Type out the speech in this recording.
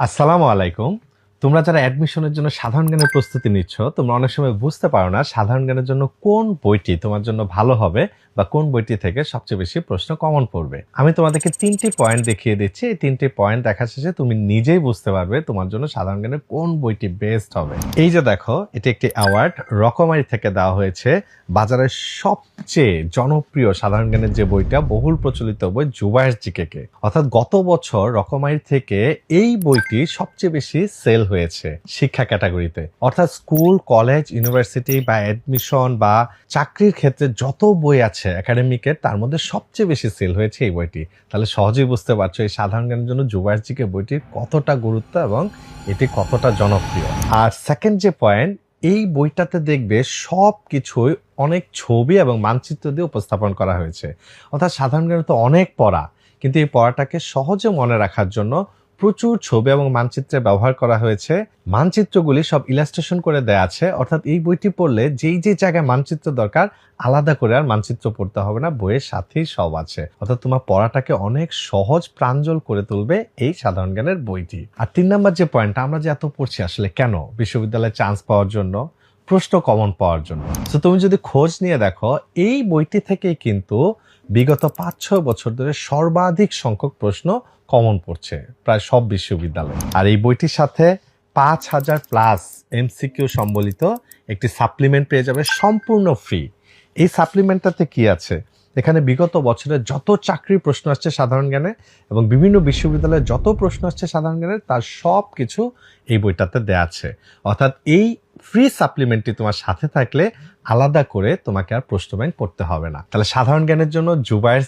আসসালামু আলাইকুম। তোমরা যারা অ্যাডমিশনের জন্য সাধারণ জ্ঞানের প্রস্তুতি নিচ্ছ, তোমরা অনেক সময় বুঝতে পারো না সাধারণ জ্ঞানের জন্য কোন বইটি তোমার জন্য ভালো হবে বা কোন বইটি থেকে সবচেয়ে বেশি প্রশ্ন কমন পড়বে। আমি তোমাদেরকে ৩টি পয়েন্ট দেখিয়ে দিচ্ছি। এই ৩টি পয়েন্ট দেখা শেষে তুমি নিজেই বুঝতে পারবে তোমার জন্য সাধারণ জ্ঞানের কোন বইটি বেস্ট হবে। এই যে দেখো, এটি একটি অ্যাওয়ার্ড রকমারি থেকে দেওয়া হয়েছে। বাজারের সবচেয়ে জনপ্রিয় সাধারণ জ্ঞানের যে বইটা, বহুল প্রচলিত বই জুবায়ের জিকেকে। অর্থাৎ গত বছর রকমারি থেকে এই বইটি সবচেয়ে বেশি সেল হয়েছে শিক্ষা ক্যাটাগরিতে। অর্থাৎ স্কুল, কলেজ, ইউনিভার্সিটি বা অ্যাডমিশন বা চাকরির ক্ষেত্রে যত বই আছে একাডেমিকের, তার মধ্যে সবচেয়ে বেশি সেল হয়েছে এই বইটি। তাহলে সহজেই বুঝতে পারছো এই সাধারণ জ্ঞানের জন্য জুবায়ের জিকে বইটির কতটা গুরুত্ব এবং এটি কতটা জনপ্রিয়। আর সেকেন্ড যে পয়েন্ট, এই বইটাতে দেখবে সব কিছুই অনেক ছবি এবং মানচিত্র দিয়ে উপস্থাপন করা হয়েছে। অর্থাৎ সাধারণ জ্ঞান তো অনেক পড়া, কিন্তু এই পড়াটাকে সহজে মনে রাখার জন্য প্রচুর ছবি এবং মানচিত্রের ব্যবহার করা হয়েছে। মানচিত্রগুলি সব ইলাস্ট্রেশন করে দেয়া আছে। অর্থাৎ এই বইটি পড়লে যেই যে জায়গায় মানচিত্র দরকার, আলাদা করে আর মানচিত্র পড়তে হবে না, বইয়ের সাথেই সব আছে। অর্থাৎ তোমার পড়াটাকে অনেক সহজ, প্রাঞ্জল করে তুলবে এই সাধারণ জ্ঞানের বইটি। আর ৩ নাম্বার যে পয়েন্টটা, আমরা যে এত পড়ছি আসলে কেন? বিশ্ববিদ্যালয়ে চান্স পাওয়ার জন্য, প্রশ্ন কমন পাওয়ার জন্য। তো তুমি যদি খোঁজ নিয়ে দেখো, এই বইটি থেকেই কিন্তু বিগত ৫-৬ বছর ধরে সর্বাধিক সংখ্যক প্রশ্ন কমন পড়ছে প্রায় সব বিশ্ববিদ্যালয়ে। আর এই বইটির সাথে ৫,০০০+ এমসিকিউ সম্বলিত একটি সাপ্লিমেন্ট পেয়ে যাবে সম্পূর্ণ ফ্রি। এই সাপ্লিমেন্টটাতে কি আছে? এখানে বিগত বছরের যত চাকরির প্রশ্ন আসছে সাধারণ জ্ঞানে এবং বিভিন্ন বিশ্ববিদ্যালয়ে যত প্রশ্ন আসছে সাধারণ জ্ঞানে, তার সব কিছু এই বইটাতে দেয়া আছে। অর্থাৎ এই ফ্রি সাপ্লিমেন্টটি তোমার সাথে থাকলে আলাদা করে তোমাকে আর প্রশ্ন ব্যাংক পড়তে হবে না। তাহলে সাধারণ জ্ঞানের জন্য জুবায়ের